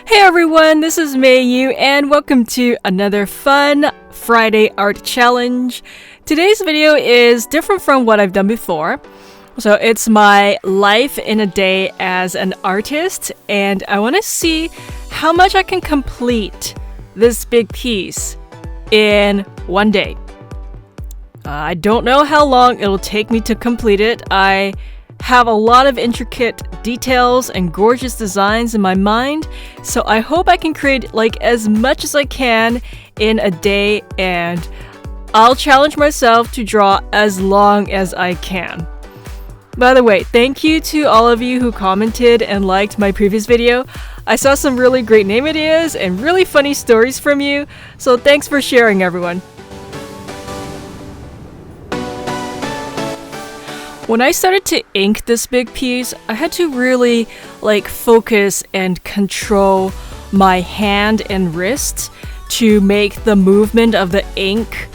Hey everyone, this is MeiYu and welcome to another fun Friday art challenge. Today's video is different from what I've done before. So it's my life in a day as an artist, and I want to see how much I can complete this big piece in one day. I don't know how long it'll take me to complete it. I have a lot of intricate details and gorgeous designs in my mind, so I hope I can create like as much as I can in a day, and I'll challenge myself to draw as long as I can. By the way, thank you to all of you who commented and liked my previous video. I saw some really great name ideas and really funny stories from you, so thanks for sharing, everyone. When I started to ink this big piece, I had to really focus and control my hand and wrist to make the movement of the ink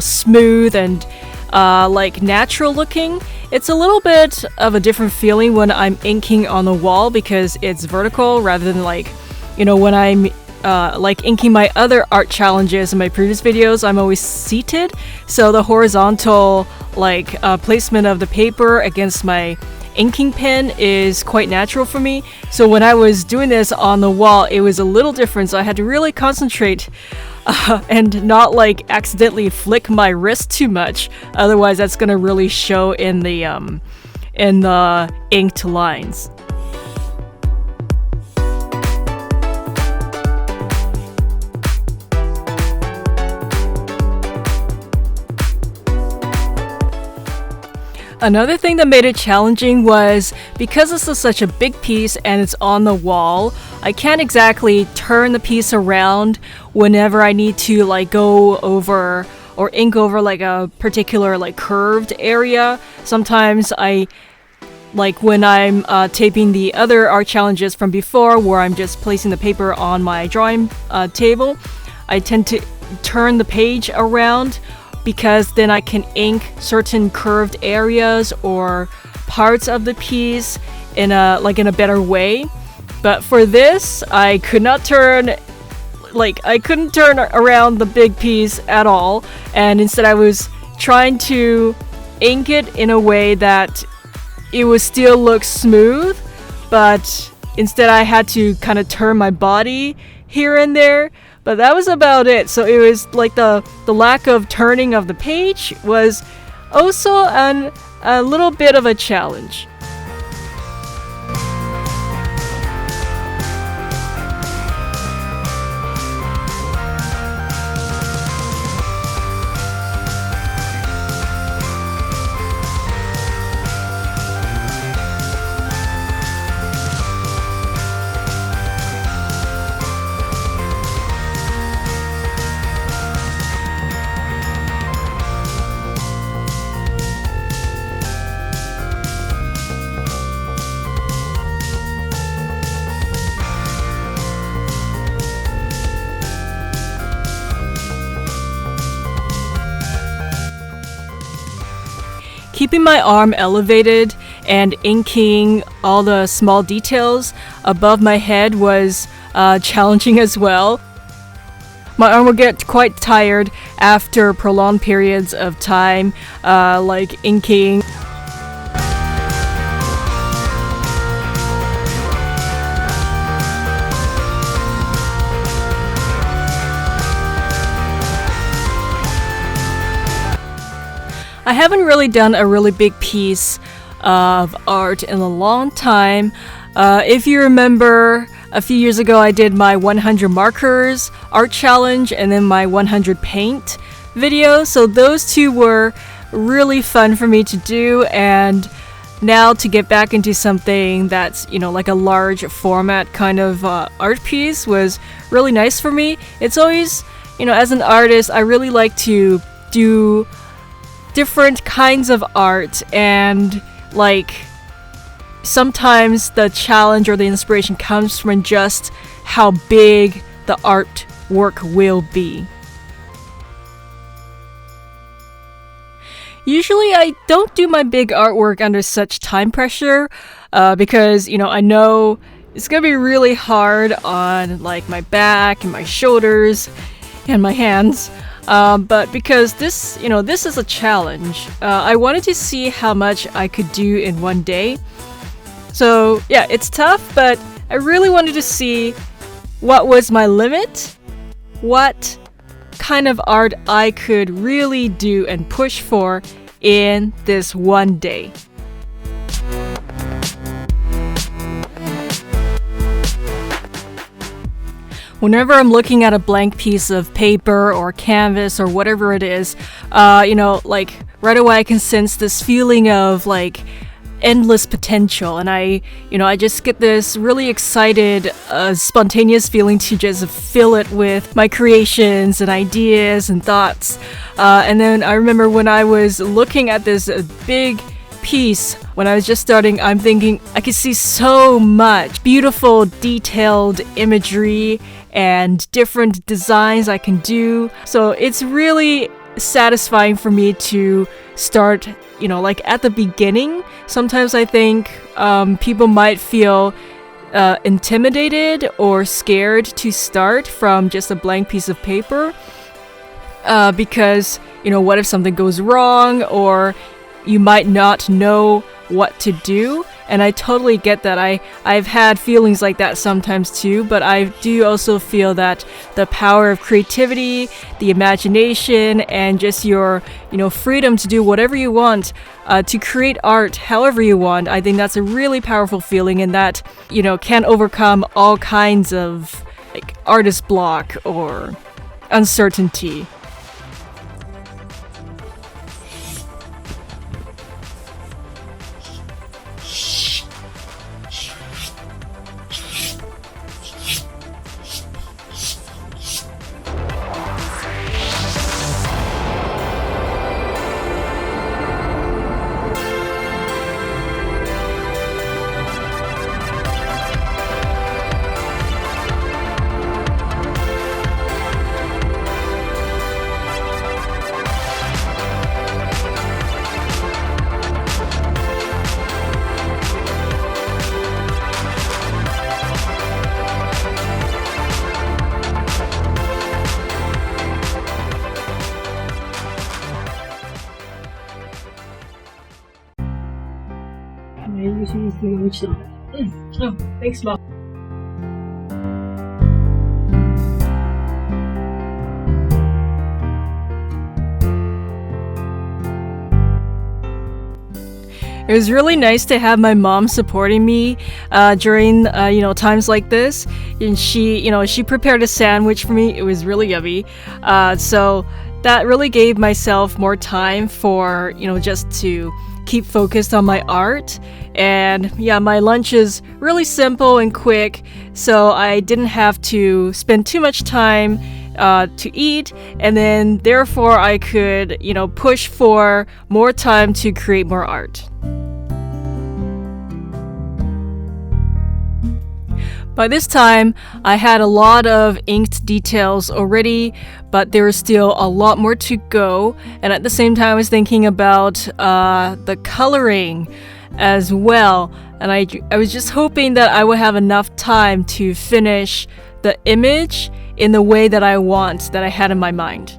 smooth and natural looking. It's a little bit of a different feeling when I'm inking on the wall because it's vertical rather than when I'm inking my other art challenges in my previous videos, I'm always seated, so the horizontal placement of the paper against my inking pen is quite natural for me. So when I was doing this on the wall, it was a little different, so I had to really concentrate and not accidentally flick my wrist too much, otherwise that's gonna really show in the inked lines. Another thing that made it challenging was because this is such a big piece and it's on the wall, I can't exactly turn the piece around whenever I need to go over or ink over a particular curved area. Sometimes when I'm taping the other art challenges from before where I'm just placing the paper on my drawing table, I tend to turn the page around because then I can ink certain curved areas or parts of the piece in a better way. But for this, I could not turn I couldn't turn around the big piece at all, and instead I was trying to ink it in a way that it would still look smooth, but instead I had to kind of turn my body here and there. But that was about it. So it was the lack of turning of the page was also a little bit of a challenge. Keeping my arm elevated and inking all the small details above my head was challenging as well. My arm will get quite tired after prolonged periods of time, inking. I haven't really done a really big piece of art in a long time. If you remember, a few years ago I did my 100 markers art challenge and then my 100 paint video. So those two were really fun for me to do, and now to get back into something that's like a large format kind of art piece was really nice for me. It's always, as an artist, I really like to do different kinds of art, and sometimes the challenge or the inspiration comes from just how big the artwork will be. Usually I don't do my big artwork under such time pressure because I know It's gonna be really hard on like my back and my shoulders and my hands. But because this is a challenge, I wanted to see how much I could do in one day. So yeah, it's tough, but I really wanted to see what was my limit, what kind of art I could really do and push for in this one day. Whenever I'm looking at a blank piece of paper or canvas or whatever it is, like right away I can sense this feeling of like endless potential, and I just get this really excited, spontaneous feeling to just fill it with my creations and ideas and thoughts. And then I remember when I was looking at this big piece when I was just starting, I'm thinking I could see so much beautiful, detailed imagery and different designs I can do. So it's really satisfying for me to start, like at the beginning. Sometimes I think people might feel intimidated or scared to start from just a blank piece of paper because, what if something goes wrong, or you might not know what to do. And I totally get that. I've had feelings like that sometimes too, but I do also feel that the power of creativity, the imagination, and just your, freedom to do whatever you want, to create art however you want, I think that's a really powerful feeling, and that, can overcome all kinds of like artist block or uncertainty. Oh, thanks, Mom. It was really nice to have my mom supporting me during times like this, and she prepared a sandwich for me. It was really yummy. So that really gave myself more time for just to keep focused on my art. And yeah, my lunch is really simple and quick, so I didn't have to spend too much time to eat, and then therefore I could push for more time to create more art. By this time, I had a lot of inked details already, but there was still a lot more to go. And at the same time, I was thinking about the coloring as well. And I was just hoping that I would have enough time to finish the image in the way that I want, that I had in my mind.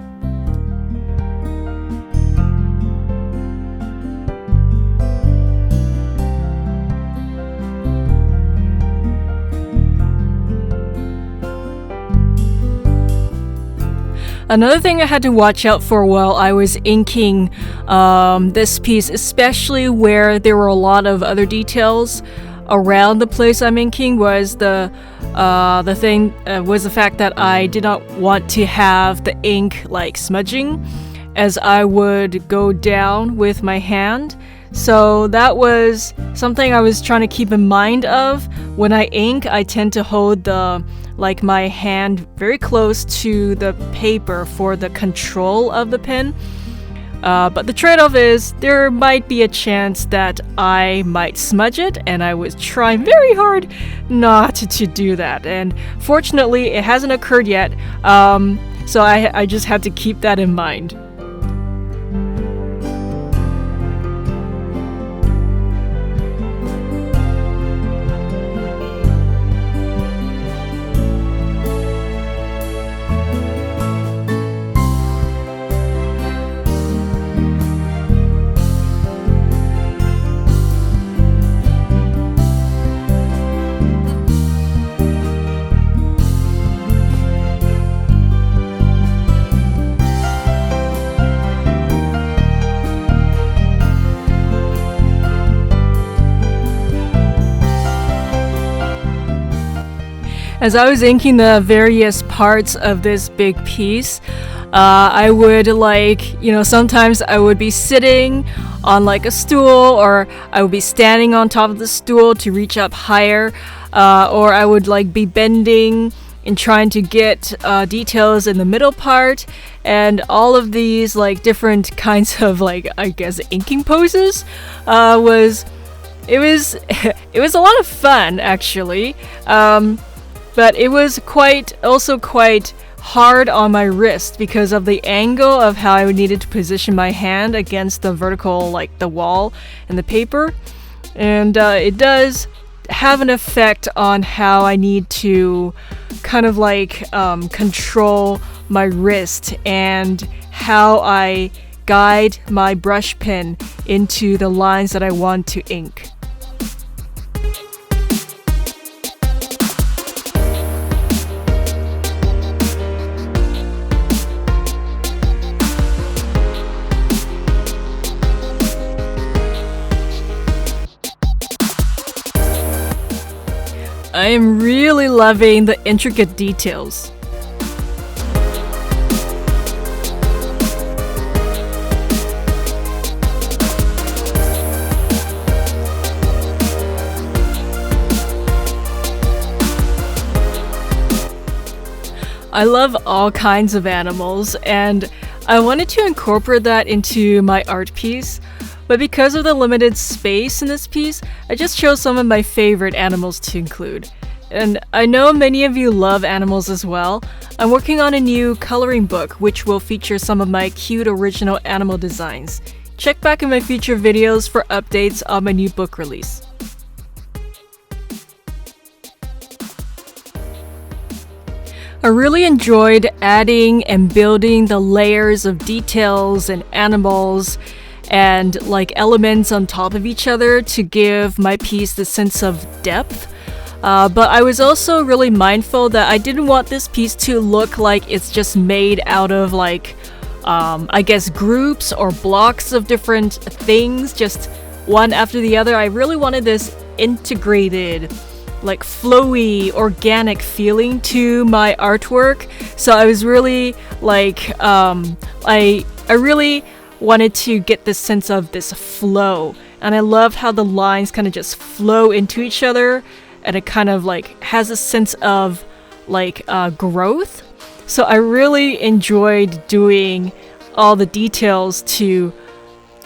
Another thing I had to watch out for while I was inking this piece, especially where there were a lot of other details around the place I'm inking, was the fact that I did not want to have the ink like smudging as I would go down with my hand. So that was something I was trying to keep in mind of. When I ink, I tend to hold my hand very close to the paper for the control of the pen. But the trade-off is there might be a chance that I might smudge it, and I was trying very hard not to do that. And fortunately, it hasn't occurred yet, so I just had to keep that in mind. As I was inking the various parts of this big piece, I would sometimes I would be sitting on like a stool, or I would be standing on top of the stool to reach up higher, or I would like be bending and trying to get details in the middle part, and all of these like different kinds of like, I guess, inking poses it was a lot of fun actually, but it was quite hard on my wrist because of the angle of how I needed to position my hand against the vertical, like the wall and the paper, and it does have an effect on how I need to kind of like control my wrist and how I guide my brush pen into the lines that I want to ink. I am really loving the intricate details. I love all kinds of animals, and I wanted to incorporate that into my art piece. But because of the limited space in this piece, I just chose some of my favorite animals to include. And I know many of you love animals as well. I'm working on a new coloring book which will feature some of my cute original animal designs. Check back in my future videos for updates on my new book release. I really enjoyed adding and building the layers of details and animals and like elements on top of each other to give my piece the sense of depth. But I was also really mindful that I didn't want this piece to look like it's just made out of like, I guess, groups or blocks of different things, just one after the other. I really wanted this integrated, like flowy, organic feeling to my artwork. So I was really like, I really wanted to get this sense of this flow, and I love how the lines kind of just flow into each other, and it kind of like has a sense of like growth. So I really enjoyed doing all the details to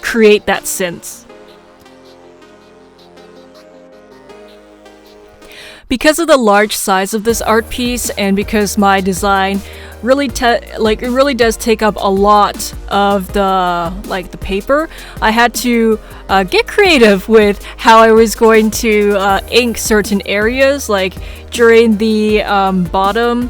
create that sense. Because of the large size of this art piece, and because my design really does take up a lot of the paper, I had to get creative with how I was going to ink certain areas. Like during the bottom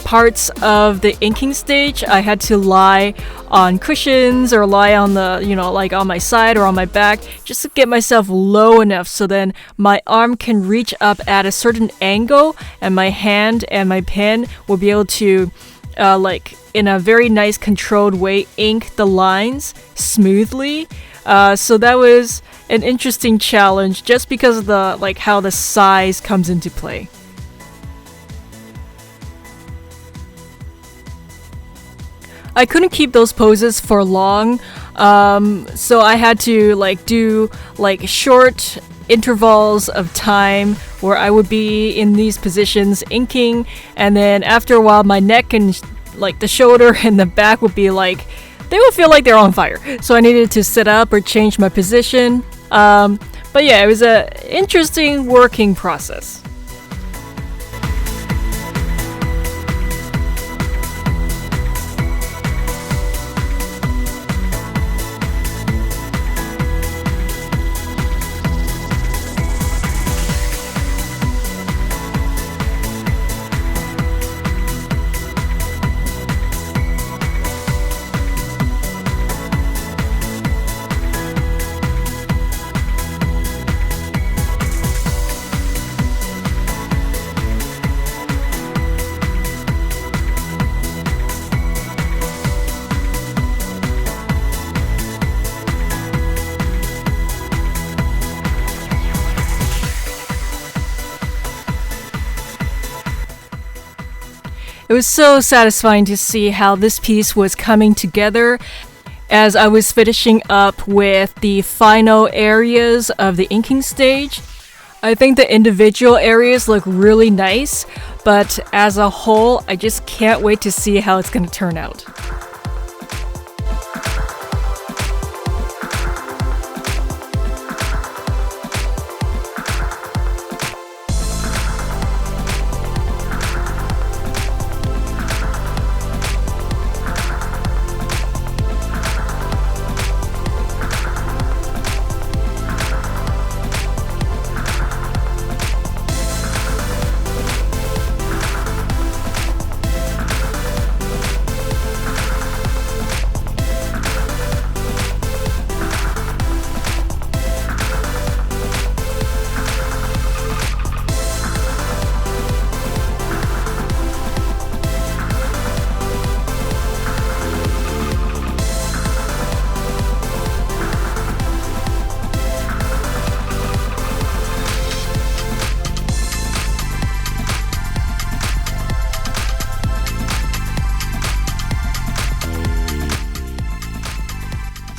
parts of the inking stage, I had to lie on cushions or lie on the, like on my side or on my back, just to get myself low enough so then my arm can reach up at a certain angle, and my hand and my pen will be able to like in a very nice controlled way ink the lines smoothly. So that was an interesting challenge just because of the how the size comes into play. I couldn't keep those poses for long, so I had to do short intervals of time where I would be in these positions inking, and then after a while my neck and the shoulder and the back would be they would feel like they're on fire. So I needed to sit up or change my position. But yeah, it was an interesting working process. It was so satisfying to see how this piece was coming together as I was finishing up with the final areas of the inking stage. I think the individual areas look really nice, but as a whole, I just can't wait to see how it's going to turn out.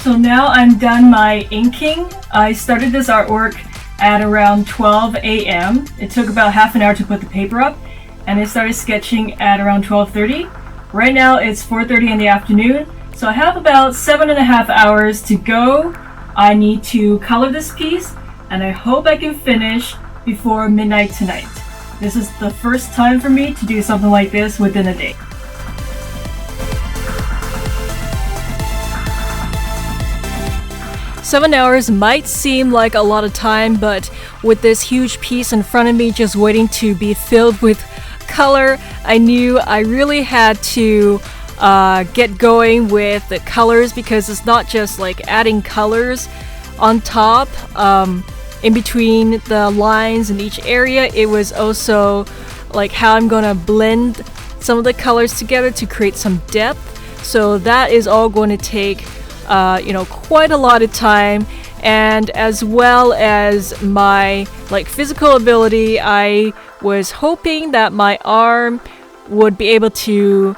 So now I'm done my inking. I started this artwork at around 12 a.m. It took about half an hour to put the paper up, and I started sketching at around 12:30. Right now it's 4:30 in the afternoon, so I have about 7.5 hours to go. I need to color this piece, and I hope I can finish before midnight tonight. This is the first time for me to do something like this within a day. Seven hours might seem like a lot of time, but with this huge piece in front of me just waiting to be filled with color, I knew I really had to get going with the colors, because it's not just like adding colors on top in between the lines in each area. It was also like how I'm gonna blend some of the colors together to create some depth. So that is all going to take quite a lot of time, and as well as my physical ability, I was hoping that my arm would be able to,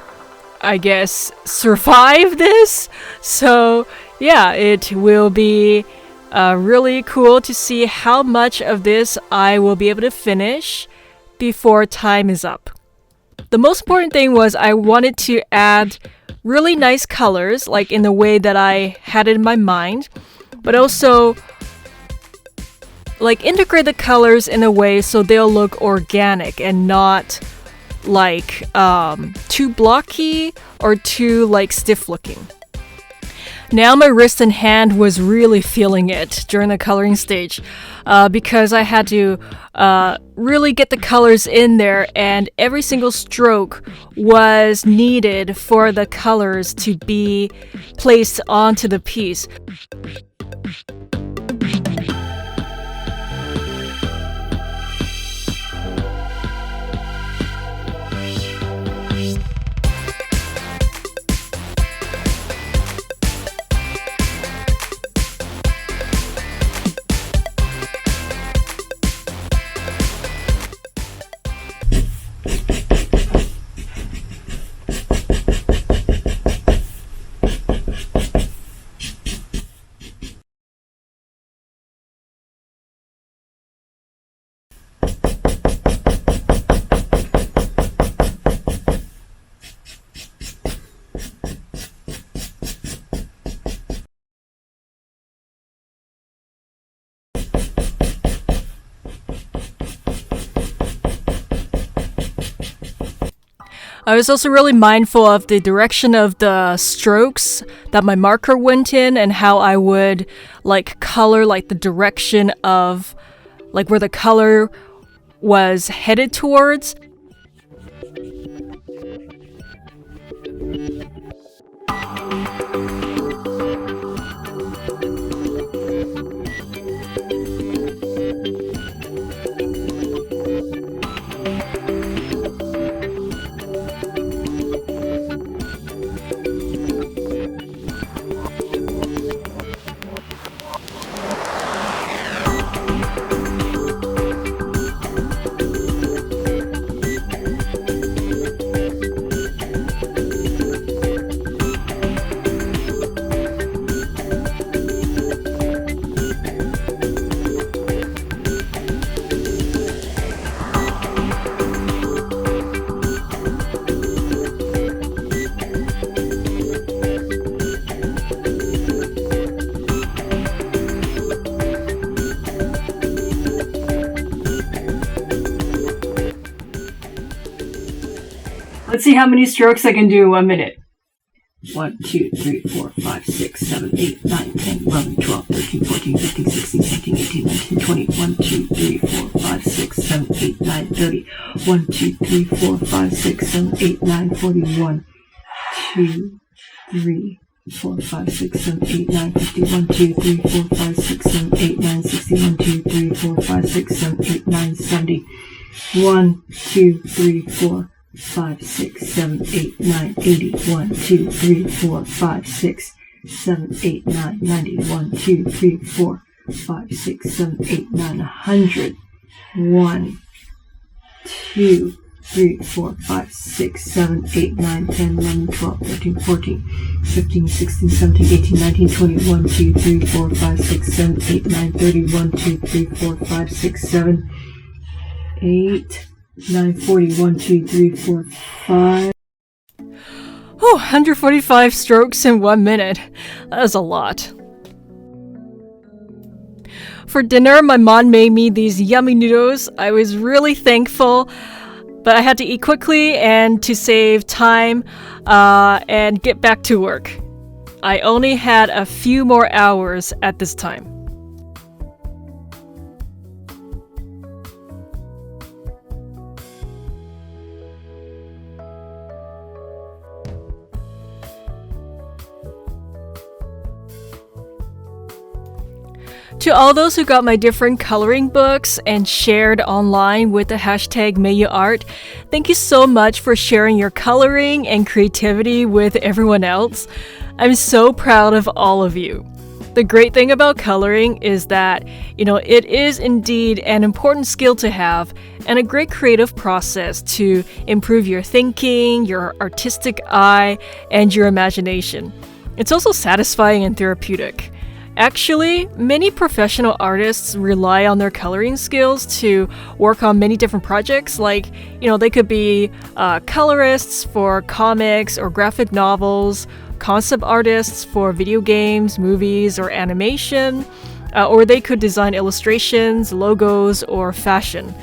I guess, survive this. So yeah, it will be really cool to see how much of this I will be able to finish before time is up. The most important thing was I wanted to add really nice colors, like in the way that I had it in my mind, but also integrate the colors in a way so they'll look organic and not too blocky or too stiff looking. Now my wrist and hand was really feeling it during the coloring stage because I had to really get the colors in there, and every single stroke was needed for the colors to be placed onto the piece. I was also really mindful of the direction of the strokes that my marker went in, and how I would color the direction of where the color was headed towards. Let's see how many strokes I can do in 1 minute. 1, 2, 3, 4, 5, 6, 7, 8, 9, 10, 11, 12, 13, 14, 15, 16, 17, 18, 19, 20. 1, 2, 3, 4, 5, 6, 7, 8, 9, 30. 1, 2, 3, 4, 5, 6, 7, 8, 9, 41. 2, 3, 4, 5, 6, 7, 8, 9, 50. 1, 2, 3, 4, 5, 6, 7, 8, 9, 60. 1, 2, 3, 4, 5, 6, 7, 8, 9, 70. 1, 2, 3, 4, 5, 6, 7, 8, 9, 80. 1, 2, 3, 4, 5, 6, 7, 8, 9, 90. 1, 2, 3, 4, 5, 6, 7, 8, 9, 100. 1, 2, 3, 4, 5, 6, 7, 8, 9, 10, 11, 12, 13, 14, 15, 16, 17, 18, 19, 20. 1, 2, 3, 4, 5, 6, 7, 8, 9, 30. 1, 2, 3, 4, 5, 6, 7, 8, 9, 40. 1, 2, 3, 4, 5. Oh, 145 strokes in 1 minute. That is a lot. For dinner, my mom made me these yummy noodles. I was really thankful, but I had to eat quickly and to save time and get back to work. I only had a few more hours at this time. To all those who got my different coloring books and shared online with the hashtag MeiYuArt, thank you so much for sharing your coloring and creativity with everyone else. I'm so proud of all of you. The great thing about coloring is that, it is indeed an important skill to have and a great creative process to improve your thinking, your artistic eye, and your imagination. It's also satisfying and therapeutic. Actually, many professional artists rely on their coloring skills to work on many different projects. Like, they could be colorists for comics or graphic novels, concept artists for video games, movies, or animation, or they could design illustrations, logos, or fashion.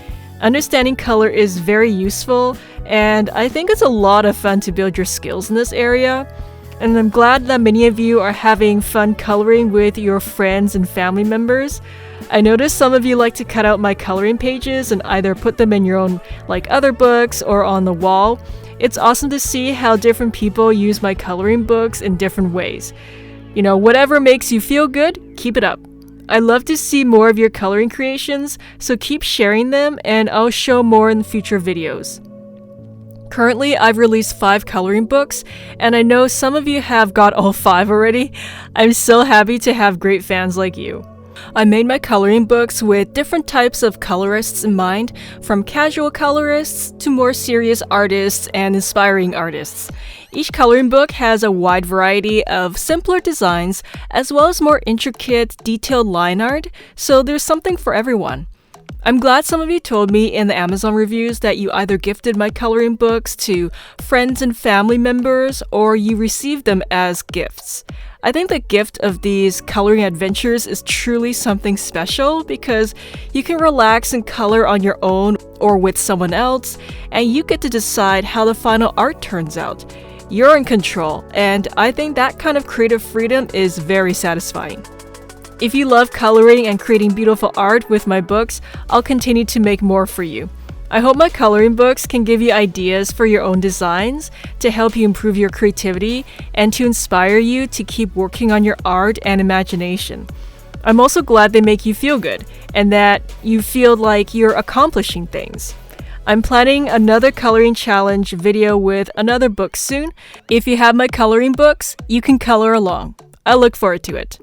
Understanding color is very useful, and I think it's a lot of fun to build your skills in this area. And I'm glad that many of you are having fun coloring with your friends and family members. I noticed some of you like to cut out my coloring pages and either put them in your own other books or on the wall. It's awesome to see how different people use my coloring books in different ways. Whatever makes you feel good, keep it up. I love to see more of your coloring creations, so keep sharing them and I'll show more in future videos. Currently, I've released 5 coloring books, and I know some of you have got all 5 already. I'm so happy to have great fans like you. I made my coloring books with different types of colorists in mind, from casual colorists to more serious artists and inspiring artists. Each coloring book has a wide variety of simpler designs, as well as more intricate, detailed line art, so there's something for everyone. I'm glad some of you told me in the Amazon reviews that you either gifted my coloring books to friends and family members or you received them as gifts. I think the gift of these coloring adventures is truly something special because you can relax and color on your own or with someone else, and you get to decide how the final art turns out. You're in control, and I think that kind of creative freedom is very satisfying. If you love coloring and creating beautiful art with my books, I'll continue to make more for you. I hope my coloring books can give you ideas for your own designs, to help you improve your creativity, and to inspire you to keep working on your art and imagination. I'm also glad they make you feel good, and that you feel like you're accomplishing things. I'm planning another coloring challenge video with another book soon. If you have my coloring books, you can color along. I look forward to it.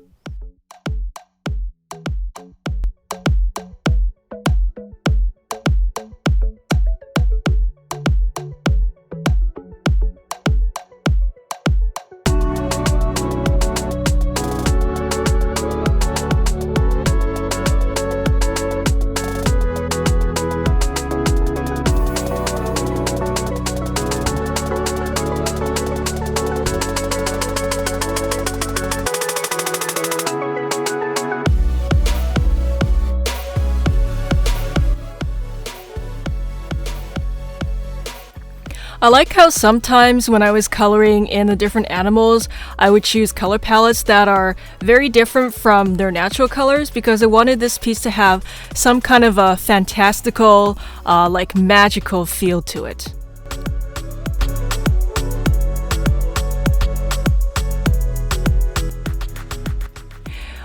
I like how sometimes when I was coloring in the different animals, I would choose color palettes that are very different from their natural colors because I wanted this piece to have some kind of a fantastical, like magical feel to it.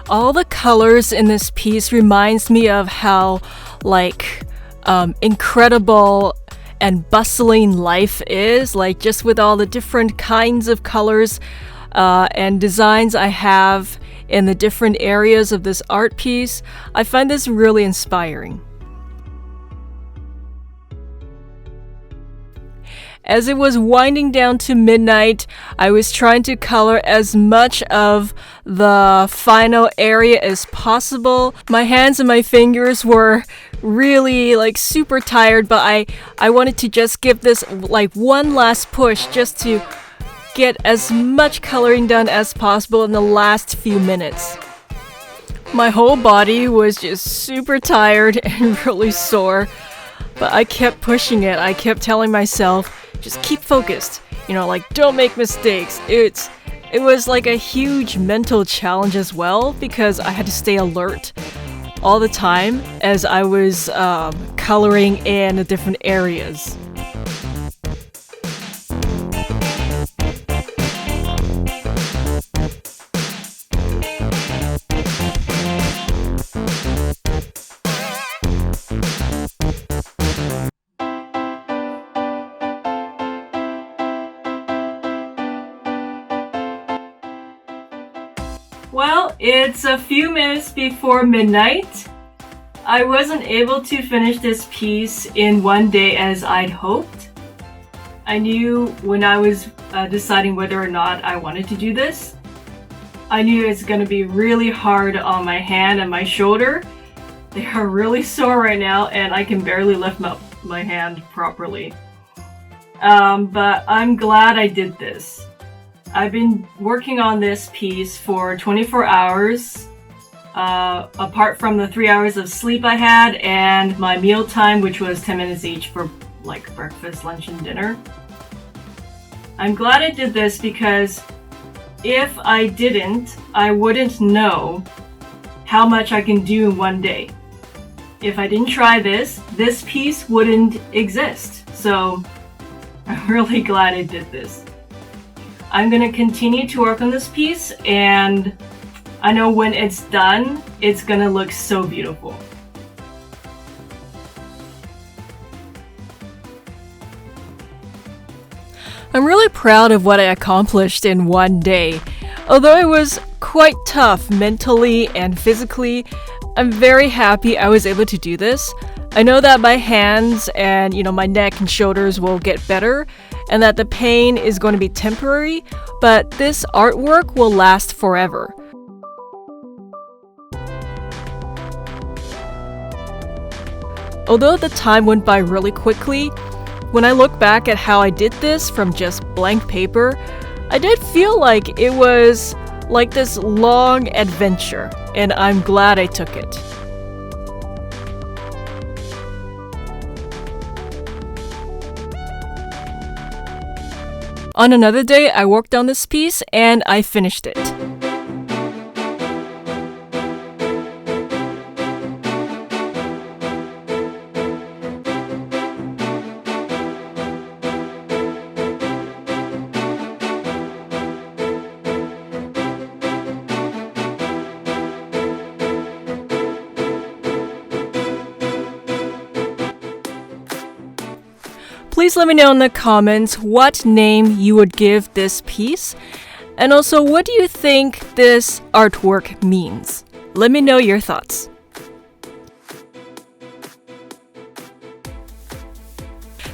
All the colors in this piece reminds me of how like incredible and bustling life is, like just with all the different kinds of colors and designs I have in the different areas of this art piece. I find this really inspiring. As it was winding down to midnight, I was trying to color as much of the final area as possible. My hands and my fingers were really like super tired, but I wanted to just give this like one last push just to get as much coloring done as possible in the last few minutes. My whole body was just super tired and really sore, but I kept pushing it. I kept telling myself, just keep focused, you know, like don't make mistakes. It was like a huge mental challenge as well because I had to stay alert all the time as I was coloring in the different areas. Well, it's a few minutes before midnight. I wasn't able to finish this piece in one day as I'd hoped. I knew when I was deciding whether or not I wanted to do this, I knew it's going to be really hard on my hand and my shoulder. They are really sore right now and I can barely lift up my hand properly. But I'm glad I did this. I've been working on this piece for 24 hours, apart from the 3 hours of sleep I had and my meal time, which was 10 minutes each for like breakfast, lunch, and dinner. I'm glad I did this because if I didn't, I wouldn't know how much I can do in one day. If I didn't try this piece wouldn't exist. So I'm really glad I did this. I'm going to continue to work on this piece, and I know when it's done, it's going to look so beautiful. I'm really proud of what I accomplished in one day. Although it was quite tough mentally and physically, I'm very happy I was able to do this. I know that my hands and, my neck and shoulders will get better, and that the pain is going to be temporary, but this artwork will last forever. Although the time went by really quickly, when I look back at how I did this from just blank paper, I did feel like it was like this long adventure, and I'm glad I took it. On another day, I worked on this piece and I finished it. Please let me know in the comments what name you would give this piece, and also what do you think this artwork means? Let me know your thoughts.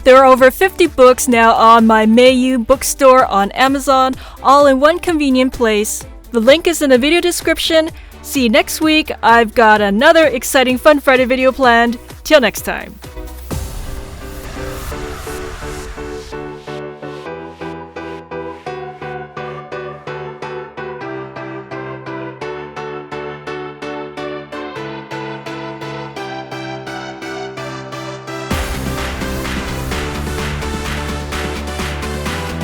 There are over 50 books now on my MeiYu bookstore on Amazon, all in one convenient place. The link is in the video description. See you next week. I've got another exciting Fun Friday video planned. Till next time.